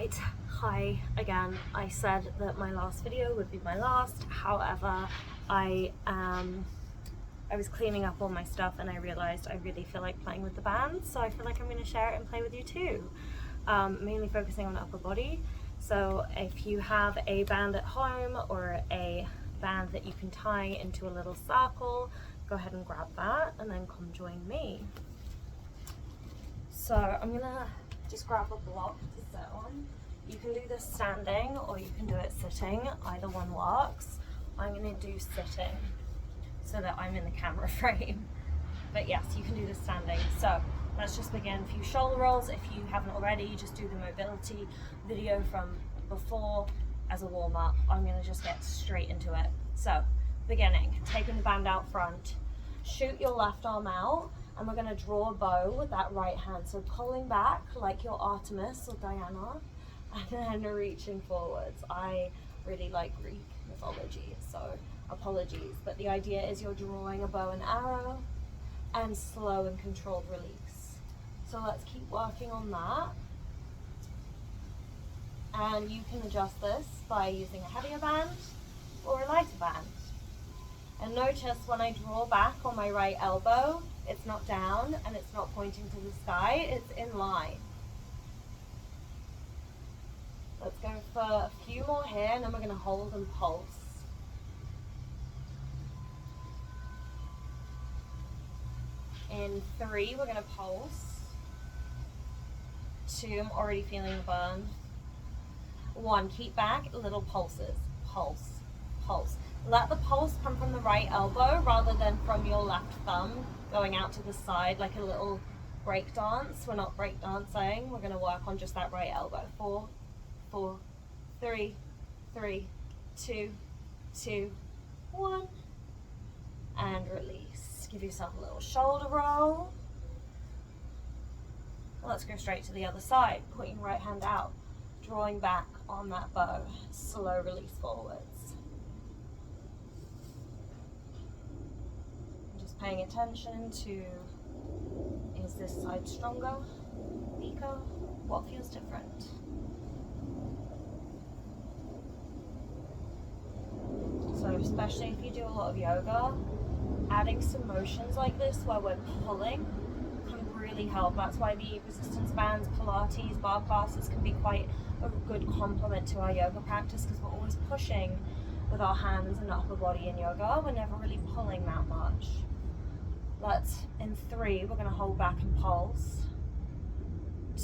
Right, hi again. I said that my last video would be my last. However, I was cleaning up all my stuff and I realized I really feel like playing with the band, so I feel like I'm going to share it and play with you too. Mainly focusing on upper body. So if you have a band at home or a band that you can tie into a little circle, go ahead and grab that and then come join me. So I'm gonna just grab a block to sit on. You can do this standing or you can do it sitting, either one works. I'm gonna do sitting so that I'm in the camera frame. But yes, you can do this standing. So let's just begin. A few shoulder rolls. If you haven't already, just do the mobility video from before as a warm up. I'm gonna just get straight into it. So beginning, taking the band out front, shoot your left arm out, and we're going to draw a bow with that right hand. So pulling back like you're Artemis or Diana, and then reaching forwards. I really like Greek mythology, so apologies. But the idea is you're drawing a bow and arrow and slow and controlled release. So let's keep working on that. And you can adjust this by using a heavier band or a lighter band. And notice when I draw back on my right elbow, it's not down and it's not pointing to the sky, it's in line. Let's go for a few more here and then we're going to hold and pulse. In 3, we're going to pulse. 2, I'm already feeling the burn. 1, keep back, little pulses. Pulse, pulse. Let the pulse come from the right elbow rather than from your left thumb going out to the side like a little break dance. We're not break dancing. We're going to work on just that right elbow. 4, 4, 3, 3, 2, 2, 1. And release. Give yourself a little shoulder roll. Let's go straight to the other side. Putting right hand out. Drawing back on that bow. Slow release forwards. Paying attention to, is this side stronger, weaker, what feels different? So especially if you do a lot of yoga, adding some motions like this where we're pulling can really help. That's why the resistance bands, Pilates, bar classes can be quite a good complement to our yoga practice, because we're always pushing with our hands and upper body in yoga. We're never really pulling that much. Let's, in 3, we're going to hold back and pulse.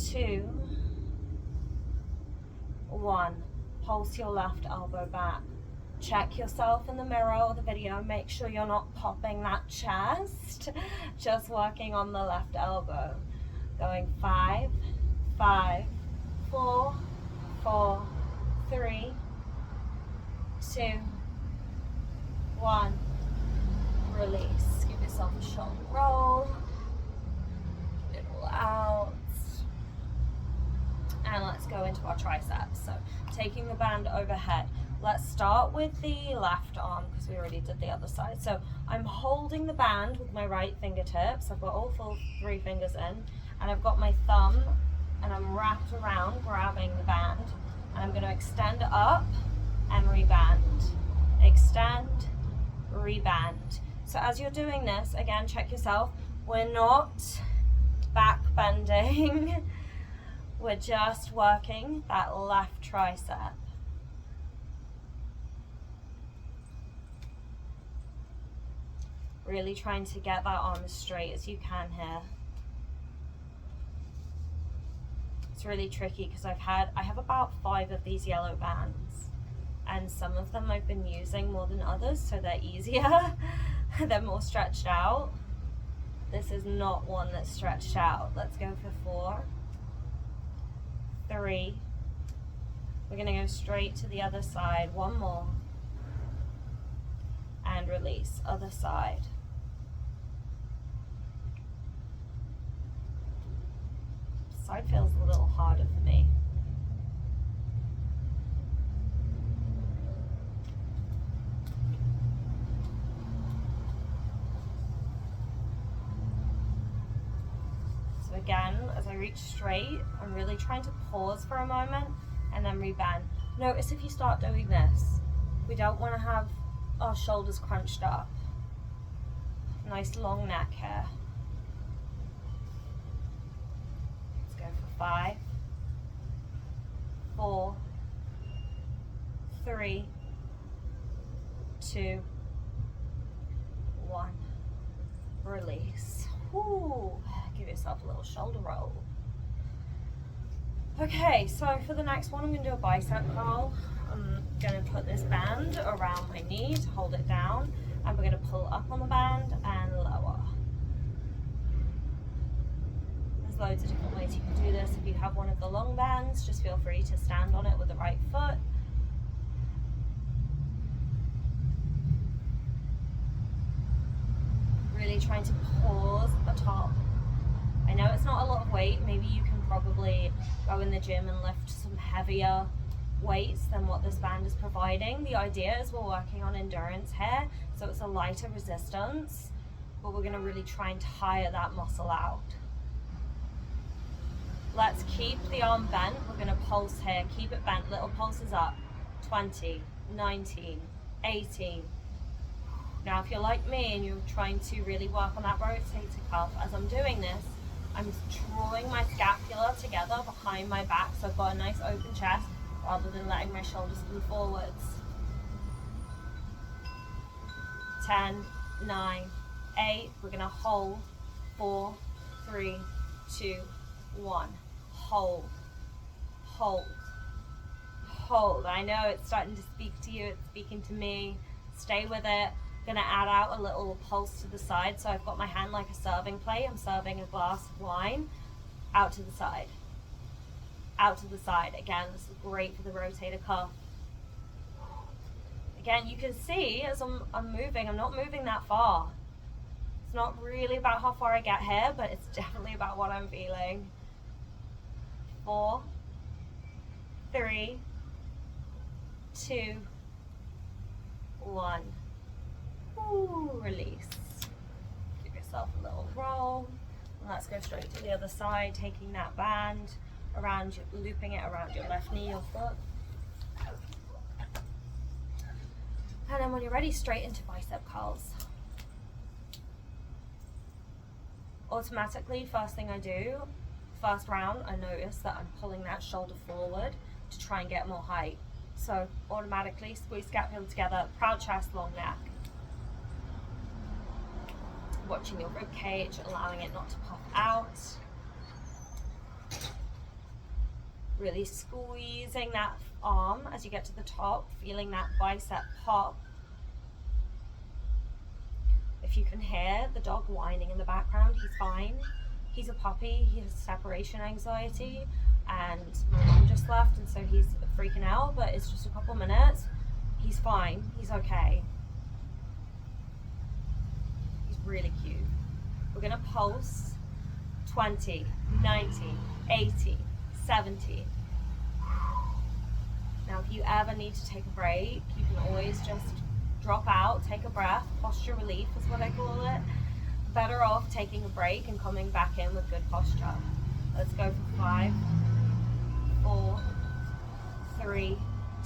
2, 1. Pulse your left elbow back. Check yourself in the mirror or the video. Make sure you're not popping that chest. Just working on the left elbow. Going 5, 5, 4, 4, 3, 2, 1. Release. Yourself a shoulder roll, get it all out, and let's go into our triceps. So taking the band overhead, let's start with the left arm because we already did the other side. So I'm holding the band with my right fingertips. I've got all 3 fingers in, and I've got my thumb and I'm wrapped around grabbing the band, and I'm going to extend up and reband, extend, reband. So as you're doing this, again, check yourself. We're not back bending. We're just working that left tricep. Really trying to get that arm as straight as you can here. It's really tricky because I have about 5 of these yellow bands, and some of them I've been using more than others, so they're easier. They're more stretched out. This is not one that's stretched out. Let's go for 4, 3. We're going to go straight to the other side. 1 more. And release. Other side. Side feels a little harder for me. Again, as I reach straight, I'm really trying to pause for a moment and then rebend. Notice if you start doing this, we don't want to have our shoulders crunched up. Nice long neck here. Let's go for 5, 4, 3, 2, 1. Release. Ooh, give yourself a little shoulder roll. Okay, so for the next one, I'm going to do a bicep curl. I'm going to put this band around my knee to hold it down, and we're going to pull up on the band and lower. There's loads of different ways you can do this. If you have one of the long bands, just feel free to stand on it with the right foot. Really trying to pause at the top. I know it's not a lot of weight. Maybe you can probably go in the gym and lift some heavier weights than what this band is providing. The idea is we're working on endurance here, so it's a lighter resistance, but we're going to really try and tire that muscle out. Let's keep the arm bent. We're going to pulse here. Keep it bent. Little pulses up. 20, 19, 18. Now, if you're like me and you're trying to really work on that rotator cuff, as I'm doing this, I'm drawing my scapula together behind my back, so I've got a nice open chest rather than letting my shoulders come forwards. 10, 9, 8. We're going to hold. 4, 3, 2, 1. Hold. Hold. Hold. I know it's starting to speak to you. It's speaking to me. Stay with it. I'm going to add out a little pulse to the side. So I've got my hand like a serving plate. I'm serving a glass of wine out to the side. Out to the side. Again, this is great for the rotator cuff. Again, you can see as I'm moving, I'm not moving that far. It's not really about how far I get here, but it's definitely about what I'm feeling. 4, 3, 2, 1. Ooh, release. Give yourself a little roll. And let's go straight to the other side, taking that band around, looping it around your left knee, your foot. And then when you're ready, straight into bicep curls. Automatically, first thing I do, first round, I notice that I'm pulling that shoulder forward to try and get more height. So automatically squeeze scapula together, proud chest, long neck. Watching your rib cage, allowing it not to puff out. Really squeezing that arm as you get to the top, feeling that bicep pop. If you can hear the dog whining in the background, he's fine. He's a puppy, he has separation anxiety, and my mom just left, and so he's freaking out, but it's just a couple minutes. He's fine, he's okay. He's really cute. We're gonna pulse 20, 19, 18, 17. Now, if you ever need to take a break, you can always just drop out, take a breath. Posture relief is what I call it. Better off taking a break and coming back in with good posture. Let's go for 5, 4, 3,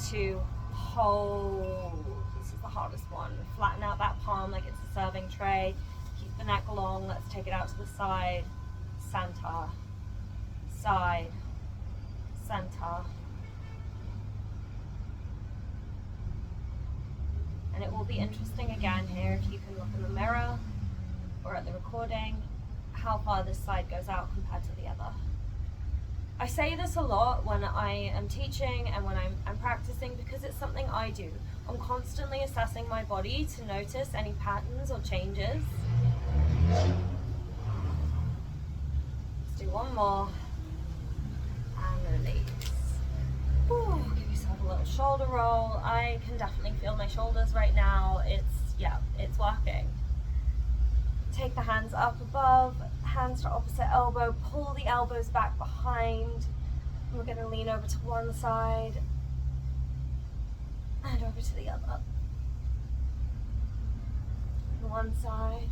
2, hold. This is the hardest one. Flatten out that palm like it's a serving tray. Keep the neck long. Let's take it out to the side. Center. Side. Center. And it will be interesting again here if you can look in the mirror or at the recording how far this side goes out compared to the other. I say this a lot when I am teaching and when I'm practicing because it's something I do. I'm constantly assessing my body to notice any patterns or changes. Let's do one more and release. Ooh, give yourself a little shoulder roll. I can definitely feel my shoulders right now. It's working. Take the hands up above, hands to opposite elbow, pull the elbows back behind. And we're going to lean over to one side and over to the other. One side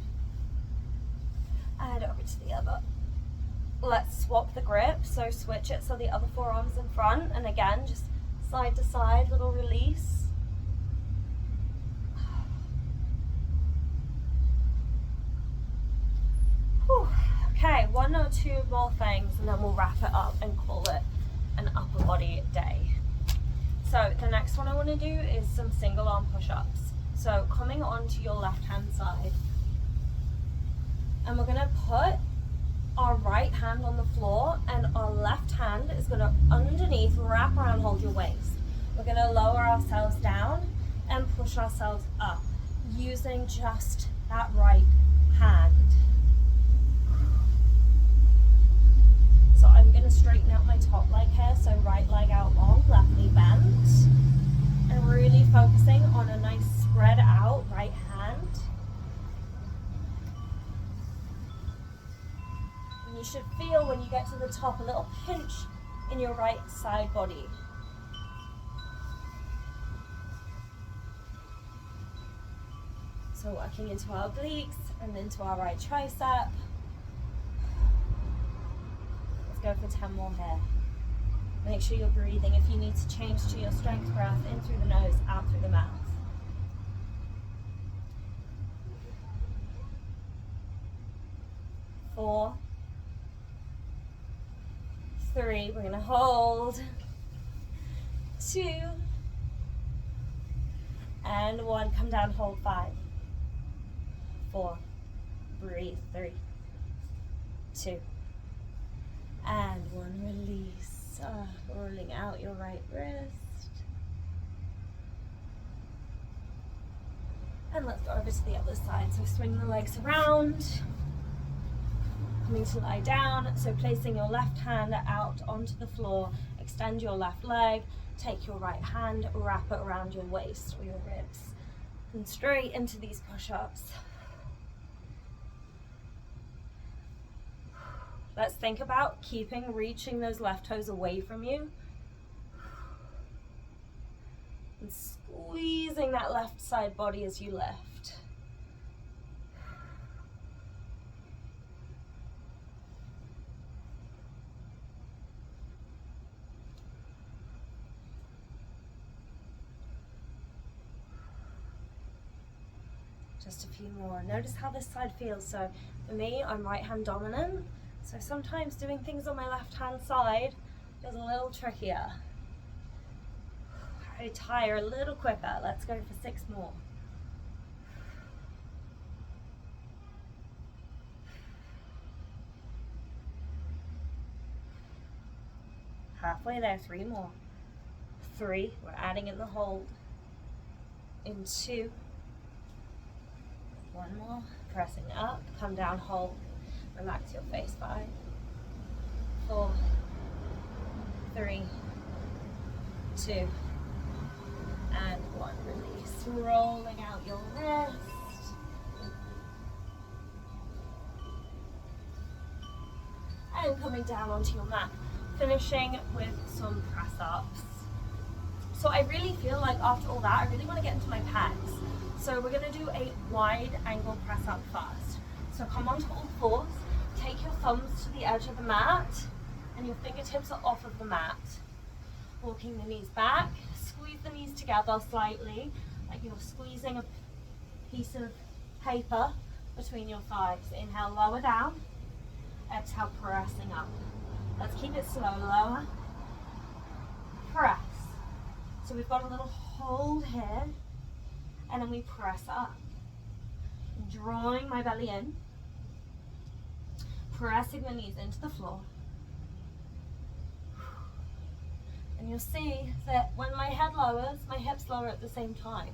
and over to the other. let's swap the grip. So switch it so the other forearm's in front, and again, just side to side, little release. Whew. Okay, 1 or 2 more things, and then we'll wrap it up and call it an upper body day. So the next one I want to do is some single arm push-ups. So coming onto your left hand side, and we're going to put our right hand on the floor, and our left hand is going to underneath, wrap around, hold your waist. We're going to lower ourselves down and push ourselves up using just that right hand. So I'm going to straighten out my top leg here, so right leg out long, left knee bent, and really focusing on a nice spread out right hand. And you should feel when you get to the top a little pinch in your right side body. So working into our obliques and into our right tricep. Go for 10 more here. Make sure you're breathing. If you need to change to your strength breath, in through the nose, out through the mouth. 4, 3, we're gonna hold. 2, and 1, come down, hold. 5, 4, breathe. 3, 2, and 1, release. Rolling out your right wrist. And let's go over to the other side. So swing the legs around, coming to lie down. So placing your left hand out onto the floor, extend your left leg, take your right hand, wrap it around your waist or your ribs, and straight into these push-ups. Let's think about reaching those left toes away from you and squeezing that left side body as you lift. Just a few more. Notice how this side feels. So for me, I'm right hand dominant. So sometimes doing things on my left hand side is a little trickier. I tire a little quicker. Let's go for 6 more. Halfway there, 3 more. 3, we're adding in the hold. In 2, 1 more, pressing up, come down, hold. Relax your face. 5, 4, 3, 2, and 1. Release. Rolling out your wrist. And coming down onto your mat. Finishing with some press ups. So I really feel like after all that, I really want to get into my pecs. So we're going to do a wide angle press up first. So come onto all fours. Take your thumbs to the edge of the mat and your fingertips are off of the mat. Walking the knees back, squeeze the knees together slightly, like you're squeezing a piece of paper between your thighs. Inhale, lower down. Exhale, pressing up. Let's keep it slow. Lower, press. So we've got a little hold here, and then we press up. Drawing my belly in. Pressing the knees into the floor. And you'll see that when my head lowers, my hips lower at the same time.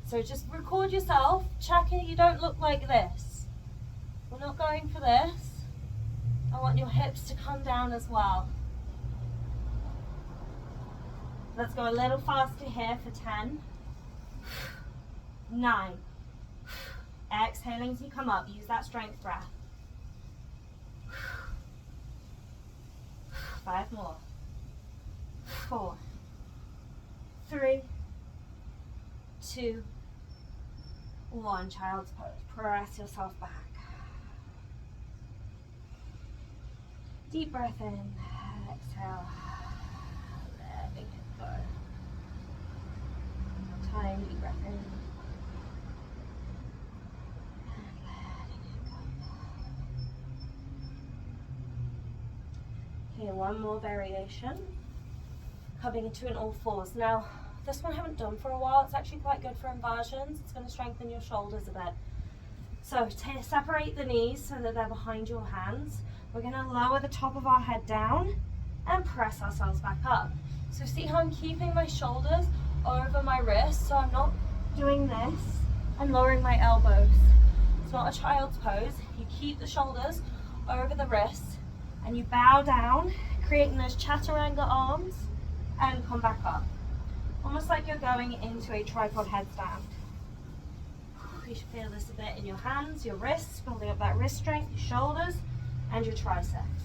So just record yourself, check it, you don't look like this. We're not going for this. I want your hips to come down as well. Let's go a little faster here for 10, 9. Exhaling as you come up, use that strength breath. 5 more. 4, 3, 2, 1. Child's pose. Press yourself back. Deep breath in, exhale, letting it go. Time, deep breath in. And letting it go. Here, one more variation. Coming into an all fours. Now, this one I haven't done for a while. It's actually quite good for inversions. It's going to strengthen your shoulders a bit. So separate the knees so that they're behind your hands. We're going to lower the top of our head down and press ourselves back up. So see how I'm keeping my shoulders over my wrists, so I'm not doing this and lowering my elbows. It's not a child's pose. You keep the shoulders over the wrists and you bow down, creating those chaturanga arms, and come back up. Almost like you're going into a tripod headstand. You should feel this a bit in your hands, your wrists, building up that wrist strength, your shoulders, and your triceps.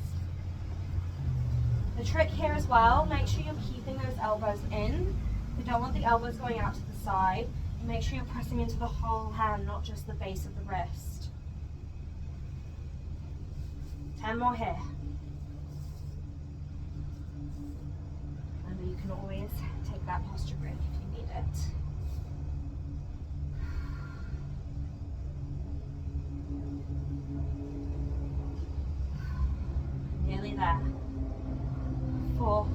The trick here as well, make sure you're keeping those elbows in. You don't want the elbows going out to the side. Make sure you're pressing into the whole hand, not just the base of the wrist. 10 more here. Remember, you can always take that posture break if you need it. Nearly there. 4,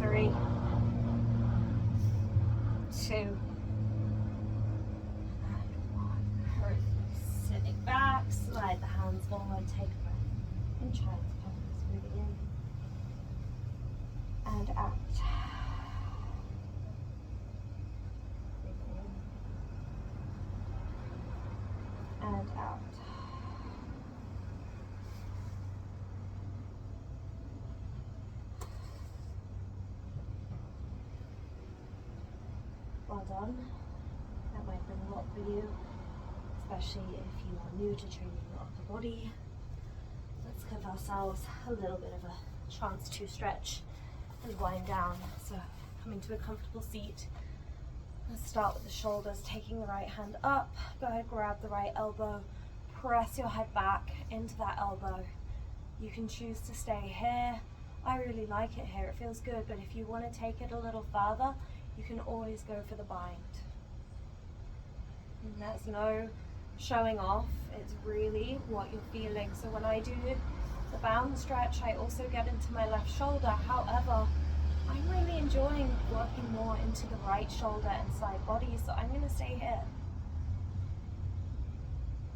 3, 2, and 1. Sitting back, slide the hands forward, take a breath in child's pose, breathing in and out. Breathing in and out. Well done. That might bring a lot for you, especially if you are new to training your upper body. Let's give ourselves a little bit of a chance to stretch and wind down. So coming to a comfortable seat. Let's start with the shoulders, taking the right hand up. Go ahead, grab the right elbow, press your head back into that elbow. You can choose to stay here. I really like it here, it feels good, but if you want to take it a little further, you can always go for the bind. And there's no showing off, it's really what you're feeling. So when I do the bound stretch, I also get into my left shoulder. However, I'm really enjoying working more into the right shoulder and side body, so I'm going to stay here.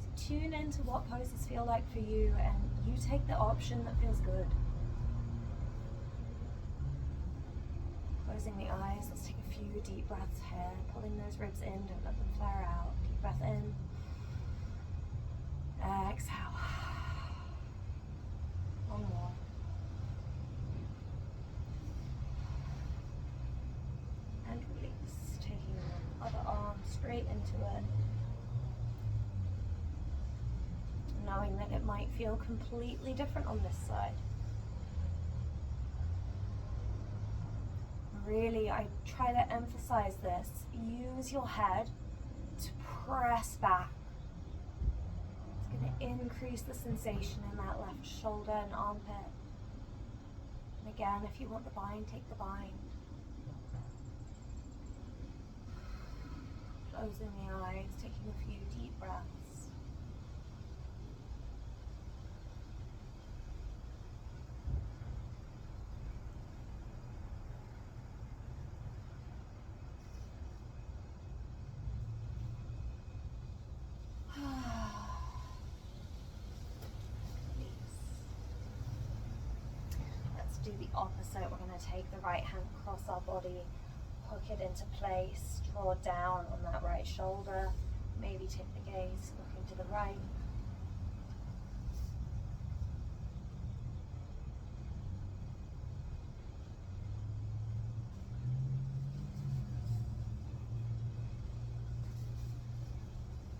So tune into what poses feel like for you, and you take the option that feels good. Closing the eyes, let's take a few deep breaths here, pulling those ribs in, don't let them flare out. Deep breath in, exhale. One more. And release, taking the other arm straight into it. Knowing that it might feel completely different on this side. Really, I try to emphasize this. Use your head to press back. It's going to increase the sensation in that left shoulder and armpit. And again, if you want the bind, take the bind. Closing the eyes, taking a few deep breaths. Do the opposite. We're going to take the right hand across our body, hook it into place, draw down on that right shoulder, maybe take the gaze looking to the right.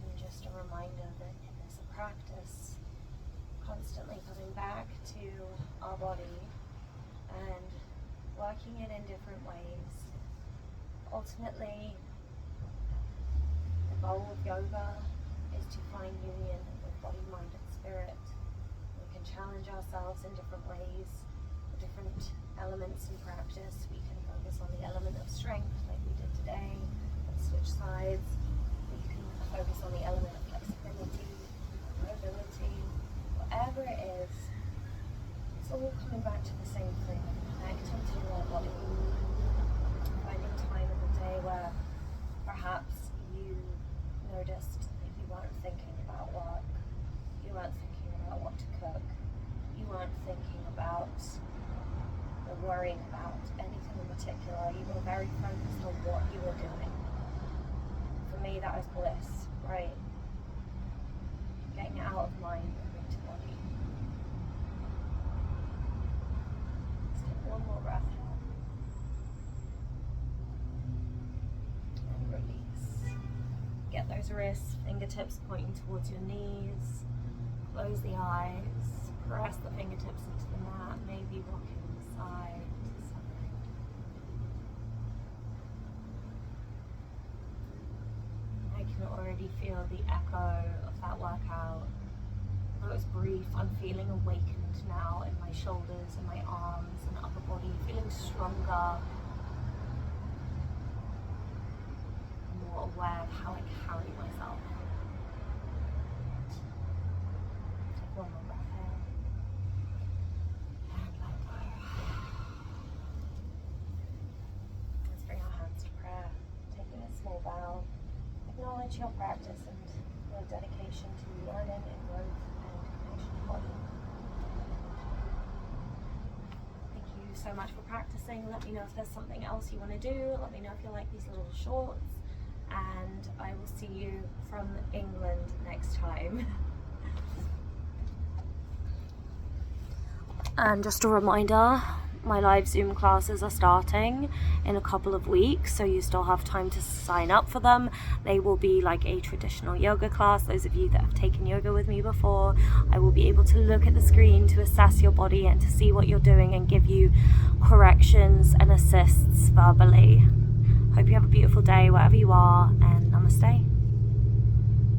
And just a reminder that in this practice, constantly coming back to our body and working it in different ways. Ultimately, the goal of yoga is to find union with body, mind, and spirit. We can challenge ourselves in different ways, with different elements in practice. We can focus on the element of strength, like we did today, switch sides. We can focus on the element of flexibility, mobility, whatever it is. It's all coming back to the same thing, connecting to our body. Finding time in the day where perhaps you noticed that you weren't thinking about work, you weren't thinking about what to cook, you weren't thinking about or worrying about anything in particular. You were very focused on what you were doing. For me, that was bliss, right? Getting out of mind and into body. Let's take one more breath in. And release. Get those wrists, fingertips pointing towards your knees. Close the eyes. Press the fingertips into the mat. Maybe rocking side to side. I can already feel the echo of that workout. Although it was brief, I'm feeling awakened now in my shoulders and my arms and upper body, feeling stronger, more aware of how I carry myself. Take one more breath in and let go. Let's bring our hands to prayer, taking a small bow. Acknowledge your practice and your dedication to learning and growth and connection to body. Thank you so much for practicing. Let me know if there's something else you want to do. Let me know if you like these little shorts. And I will see you from England next time. And just a reminder, my live Zoom classes are starting in a couple of weeks, so you still have time to sign up for them. They will be like a traditional yoga class. Those of you that have taken yoga with me before, I will be able to look at the screen to assess your body and to see what you're doing and give you corrections and assists verbally. Hope you have a beautiful day wherever you are, and namaste.